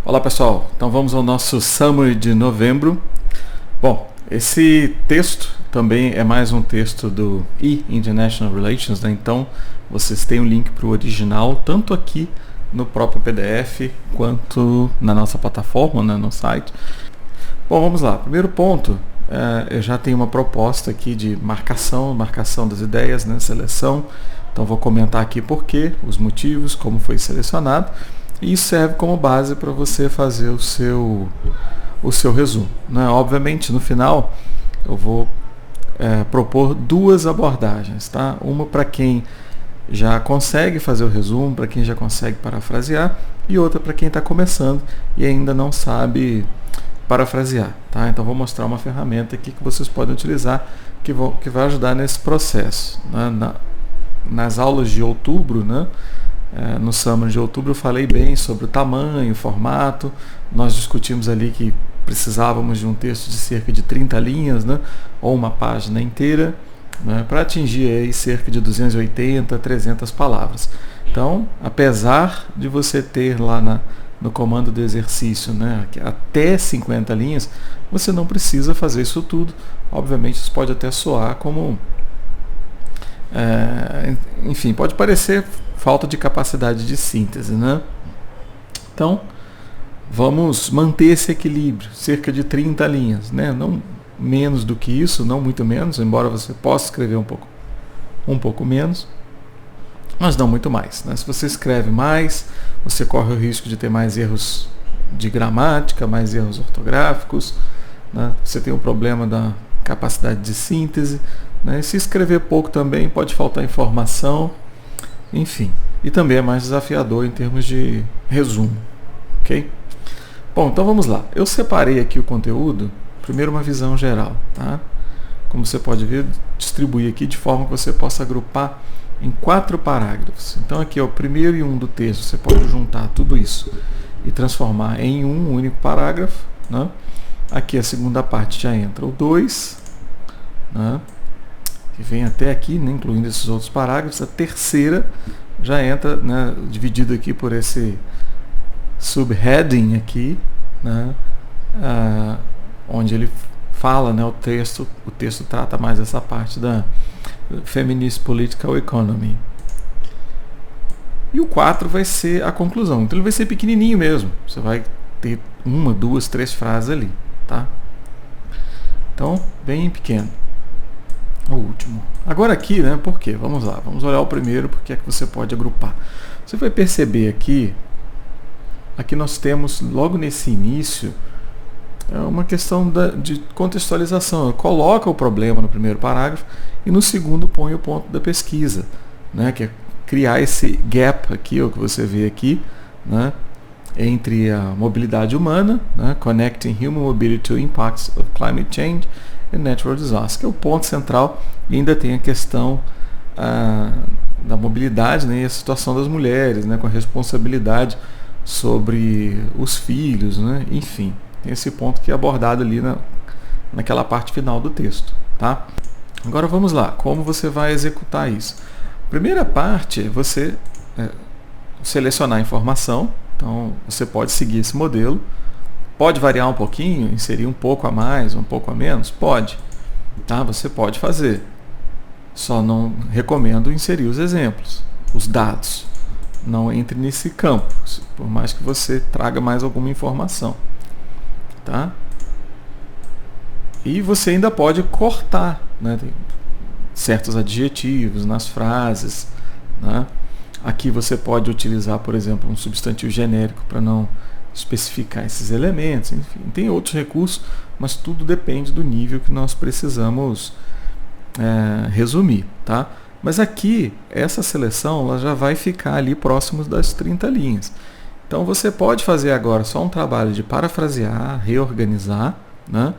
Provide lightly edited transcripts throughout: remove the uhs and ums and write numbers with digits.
Olá pessoal, então vamos ao nosso summary de novembro. Bom, esse texto também é mais um texto do International Relations, né? Então vocês têm o link para o original, tanto aqui no próprio PDF, quanto na nossa plataforma, né, no site. Bom, vamos lá. Primeiro ponto, eu já tenho uma proposta aqui de marcação das ideias, né, seleção. Então vou comentar aqui por quê, os motivos, como foi selecionado. E isso serve como base para você fazer o seu resumo, né? Obviamente, no final, eu vou propor duas abordagens, tá? Uma para quem já consegue fazer o resumo, para quem já consegue parafrasear, e outra para quem está começando e ainda não sabe parafrasear, tá? Então, vou mostrar uma ferramenta aqui que vocês podem utilizar que vai ajudar nesse processo, né? Nas aulas de outubro, né? No summary de outubro eu falei bem sobre o tamanho, o formato. Nós discutimos ali que precisávamos de um texto de cerca de 30 linhas, né, ou uma página inteira, né, para atingir aí cerca de 280, 300 palavras. Então, apesar de você ter lá no comando do exercício, né, até 50 linhas, você não precisa fazer isso tudo. Obviamente isso pode até soar como enfim, pode parecer falta de capacidade de síntese, né? Então, vamos manter esse equilíbrio, cerca de 30 linhas, né? Não menos do que isso, não muito menos, embora você possa escrever um pouco menos, mas não muito mais, né? Se você escreve mais, você corre o risco de ter mais erros de gramática, mais erros ortográficos, né? Você tem o problema da capacidade de síntese, né? Se escrever pouco também pode faltar informação, enfim. E também é mais desafiador em termos de resumo, ok? Bom, então vamos lá. Eu separei aqui o conteúdo, primeiro uma visão geral, tá? Como você pode ver, distribuí aqui de forma que você possa agrupar em 4 parágrafos. Então aqui é o primeiro e um do texto, você pode juntar tudo isso e transformar em um único parágrafo, né? Aqui a segunda parte já entra o 2, né, que vem até aqui, né, incluindo esses outros parágrafos. A terceira já entra, né, dividido aqui por esse subheading aqui, né, onde ele fala, né, o texto trata mais essa parte da Feminist Political Economy. E o 4 vai ser a conclusão. Então ele vai ser pequenininho mesmo. Você vai ter 1, 2, 3 frases ali, tá? Então, bem pequeno. O último. Agora aqui, né, por quê? Vamos lá, vamos olhar o primeiro, porque é que você pode agrupar. Você vai perceber aqui nós temos, logo nesse início, uma questão de contextualização. Coloca o problema no primeiro parágrafo e no segundo põe o ponto da pesquisa, né, que é criar esse gap aqui, o que você vê aqui, né, entre a mobilidade humana, né, Connecting Human Mobility to Impacts of Climate Change and Natural Disaster, que é o ponto central, e ainda tem a questão da mobilidade, né, e a situação das mulheres, né, com a responsabilidade sobre os filhos, né, enfim, tem esse ponto que é abordado ali naquela parte final do texto, tá? Agora vamos lá, como você vai executar isso? Primeira parte é você selecionar a informação. Então, você pode seguir esse modelo. Pode variar um pouquinho, inserir um pouco a mais, um pouco a menos? Pode. Tá? Você pode fazer. Só não recomendo inserir os exemplos, os dados. Não entre nesse campo, por mais que você traga mais alguma informação. Tá? E você ainda pode cortar, né? Tem certos adjetivos nas frases, né? Aqui você pode utilizar, por exemplo, um substantivo genérico para não especificar esses elementos. Enfim, tem outros recursos, mas tudo depende do nível que nós precisamos resumir, tá? Mas aqui, essa seleção ela já vai ficar ali próximos das 30 linhas. Então você pode fazer agora só um trabalho de parafrasear, reorganizar, né,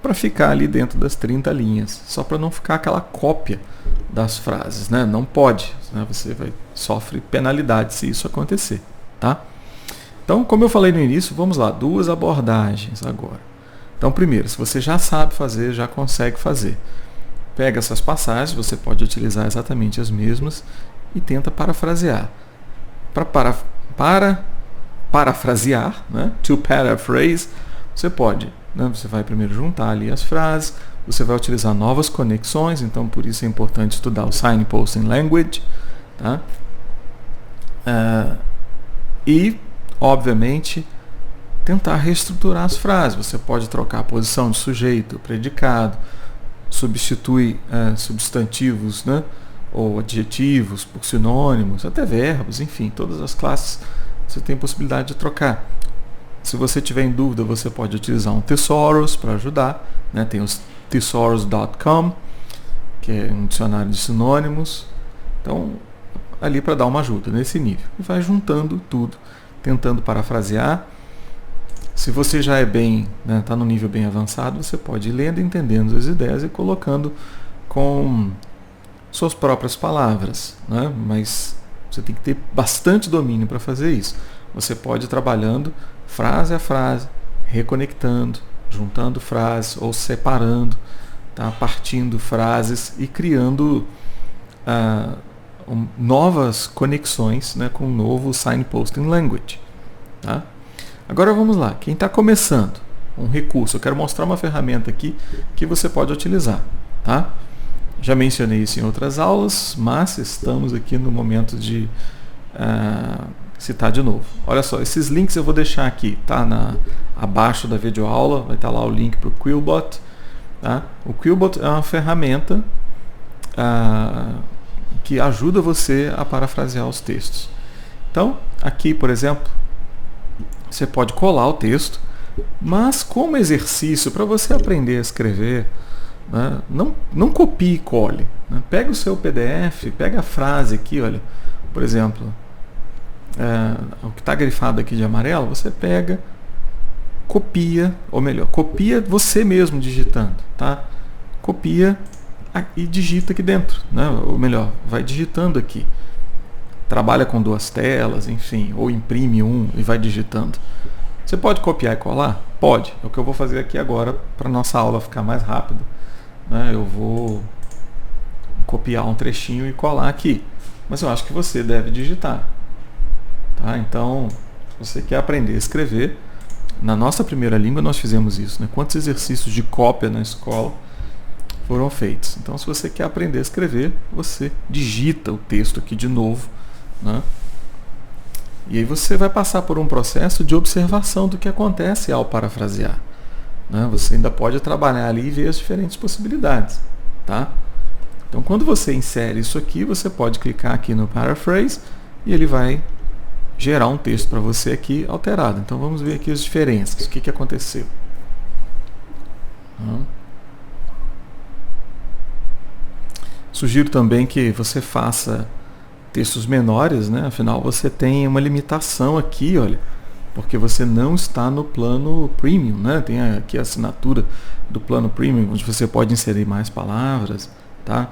para ficar ali dentro das 30 linhas, só para não ficar aquela cópia das frases, né? Não pode, né? Você sofre penalidade se isso acontecer, tá? Então, como eu falei no início, vamos lá, 2 abordagens agora. Então, primeiro, se você já sabe fazer, já consegue fazer, pega essas passagens, você pode utilizar exatamente as mesmas e tenta parafrasear. Para parafrasear, né? To paraphrase, você pode, né? Você vai primeiro juntar ali as frases, você vai utilizar novas conexões, então por isso é importante estudar o Signposting Language, tá? E, obviamente, tentar reestruturar as frases. Você pode trocar a posição de sujeito, predicado, substitui substantivos, né? Ou adjetivos por sinônimos, até verbos, enfim, todas as classes você tem possibilidade de trocar. Se você tiver em dúvida, você pode utilizar um Thesaurus para ajudar, né? Tem os thesaurus.com, que é um dicionário de sinônimos, então ali para dar uma ajuda nesse nível. E vai juntando tudo, tentando parafrasear. Se você já é bem, né, tá no nível bem avançado, você pode ir lendo, entendendo as ideias e colocando com suas próprias palavras, né? Mas você tem que ter bastante domínio para fazer isso. Você pode ir trabalhando frase a frase, reconectando, juntando frases ou separando, tá? Partindo frases e criando novas conexões, né, com o novo Signposting Language. Tá? Agora vamos lá, quem está começando, um recurso, eu quero mostrar uma ferramenta aqui que você pode utilizar. Tá? Já mencionei isso em outras aulas, mas estamos aqui no momento de citar de novo. Olha só, esses links eu vou deixar aqui, tá? Abaixo da videoaula, vai estar lá o link para o Quillbot. Tá? O Quillbot é uma ferramenta que ajuda você a parafrasear os textos. Então, aqui, por exemplo, você pode colar o texto, mas como exercício, para você aprender a escrever, né, não copie e cole. Né? Pega o seu PDF, pega a frase aqui, olha, por exemplo, o que está grifado aqui de amarelo, você pega, copia, ou melhor, copia você mesmo digitando, tá? Copia e digita aqui dentro, né? Ou melhor, vai digitando aqui. Trabalha com 2 telas, enfim, ou imprime e vai digitando. Você pode copiar e colar? Pode. É o que eu vou fazer aqui agora para nossa aula ficar mais rápida. Né? Eu vou copiar um trechinho e colar aqui. Mas eu acho que você deve digitar. Tá? Então, se você quer aprender a escrever, na nossa primeira língua nós fizemos isso. Né? Quantos exercícios de cópia na escola foram feitos? Então, se você quer aprender a escrever, você digita o texto aqui de novo. Né? E aí você vai passar por um processo de observação do que acontece ao parafrasear. Né? Você ainda pode trabalhar ali e ver as diferentes possibilidades. Tá? Então, quando você insere isso aqui, você pode clicar aqui no Paraphrase e ele vai gerar um texto para você aqui alterado. Então, vamos ver aqui as diferenças. O que aconteceu? Sugiro também que você faça textos menores, né? Afinal, você tem uma limitação aqui, olha, porque você não está no plano Premium, né? Tem aqui a assinatura do plano Premium, onde você pode inserir mais palavras, tá?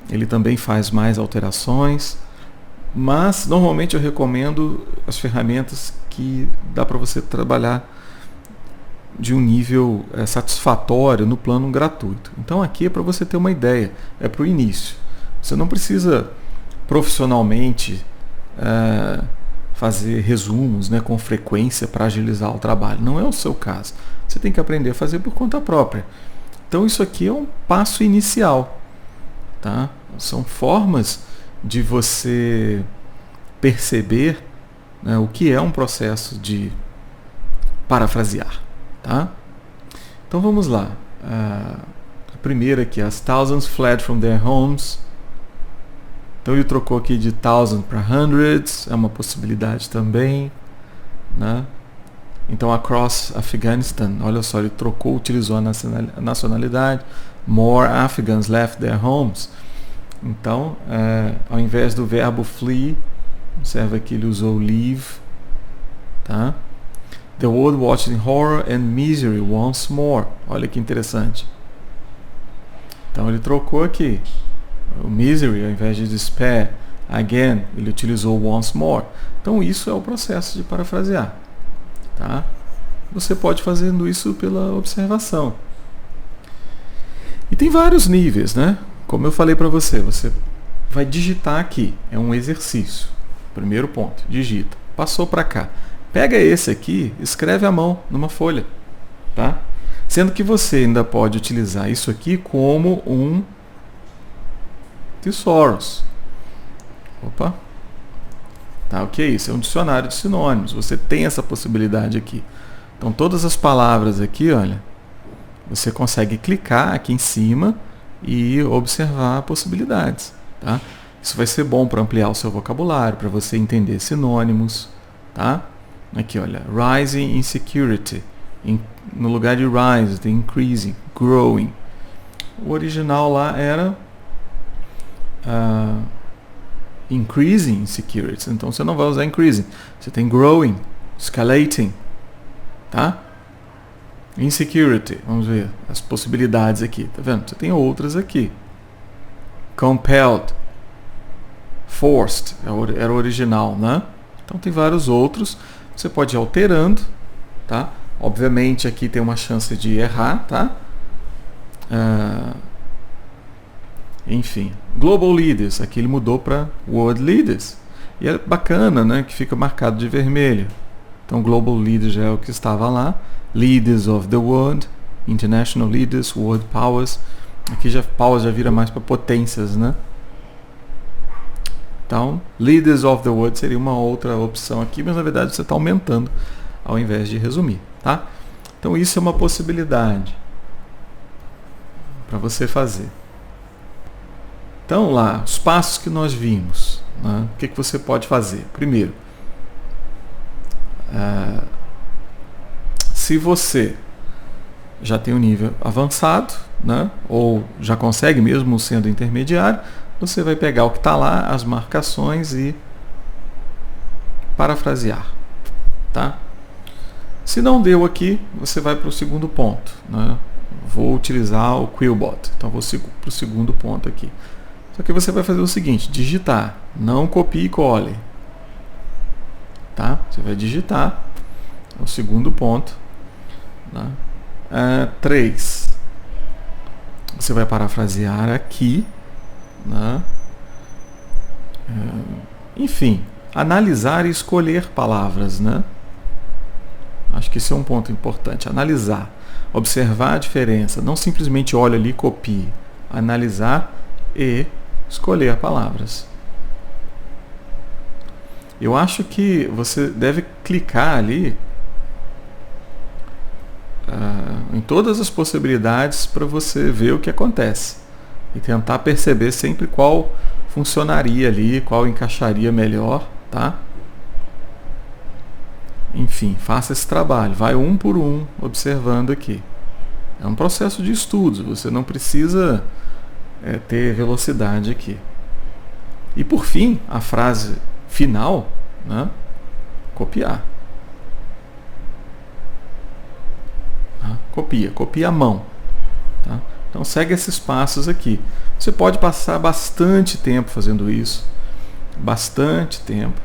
Ele também faz mais alterações, mas normalmente eu recomendo as ferramentas que dá para você trabalhar de um nível satisfatório no plano gratuito. Então aqui é para você ter uma ideia, é para o início. Você não precisa profissionalmente fazer resumos, né, com frequência para agilizar o trabalho. Não é o seu caso. Você tem que aprender a fazer por conta própria. Então isso aqui é um passo inicial. Tá? São formas de você perceber, né, o que é um processo de parafrasear. Tá? Então vamos lá. A primeira aqui, as thousands fled from their homes. Então ele trocou aqui de thousand para hundreds, é uma possibilidade também. Né? Então across Afghanistan, olha só, ele trocou, utilizou a nacionalidade. More Afghans left their homes. Então, ao invés do verbo flee, observa que ele usou leave. Tá? The world watching horror and misery once more. Olha que interessante. Então ele trocou aqui. O misery, ao invés de despair, again, ele utilizou once more. Então isso é o processo de parafrasear. Tá? Você pode fazendo isso pela observação. E tem vários níveis, né? Como eu falei para você vai digitar aqui. É um exercício. Primeiro ponto, digita. Passou para cá. Pega esse aqui, escreve à mão numa folha, tá? Sendo que você ainda pode utilizar isso aqui como um thesaurus. Opa. Tá, o que é isso? É um dicionário de sinônimos. Você tem essa possibilidade aqui. Então, todas as palavras aqui, olha, você consegue clicar aqui em cima e observar possibilidades, tá? Isso vai ser bom para ampliar o seu vocabulário, para você entender sinônimos, tá? Aqui, olha, rising insecurity. No lugar de rise, tem increasing, growing. O original lá era increasing insecurity. Então você não vai usar increasing. Você tem growing, escalating, tá? Insecurity, vamos ver as possibilidades aqui, tá vendo? Você tem outras aqui. Compelled, forced, era o original, né? Então tem vários outros. Você pode ir alterando, tá? Obviamente aqui tem uma chance de errar, tá? Enfim, Global Leaders, aqui ele mudou para World Leaders. E é bacana, né? Que fica marcado de vermelho. Então Global Leaders já é o que estava lá. Leaders of the World, International Leaders, World Powers. Aqui já powers já vira mais para potências, né? Então, Leaders of the World seria uma outra opção aqui, mas na verdade você está aumentando ao invés de resumir, tá? Então isso é uma possibilidade para você fazer. Então lá, os passos que nós vimos, né? O que você pode fazer? Primeiro, se você já tem um nível avançado, né? Ou já consegue mesmo sendo intermediário, você vai pegar o que está lá, as marcações e parafrasear, tá? Se não deu aqui, você vai para o segundo ponto, né? Vou utilizar o Quillbot, então vou para o segundo ponto aqui. Só que você vai fazer o seguinte, digitar, não copie e cole, tá? Você vai digitar o segundo ponto, né? 3. Você vai parafrasear aqui, né? Enfim, analisar e escolher palavras, né? Acho que esse é um ponto importante. Analisar, observar a diferença, não simplesmente olha ali e copie. Analisar e escolher palavras. Eu acho que você deve clicar ali em todas as possibilidades para você ver o que acontece e tentar perceber sempre qual funcionaria ali, qual encaixaria melhor, tá? Enfim, faça esse trabalho, vai um por um observando aqui. É um processo de estudo, você não precisa ter velocidade aqui. E por fim, a frase final, né? Copiar. Copia a mão, tá? Então segue esses passos aqui. Você pode passar bastante tempo fazendo isso, bastante tempo.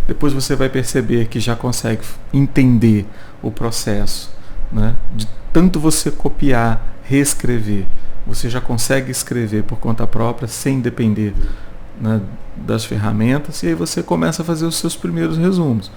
Depois você vai perceber que já consegue entender o processo, né? De tanto você copiar, reescrever, você já consegue escrever por conta própria sem depender, né, das ferramentas, e aí você começa a fazer os seus primeiros resumos.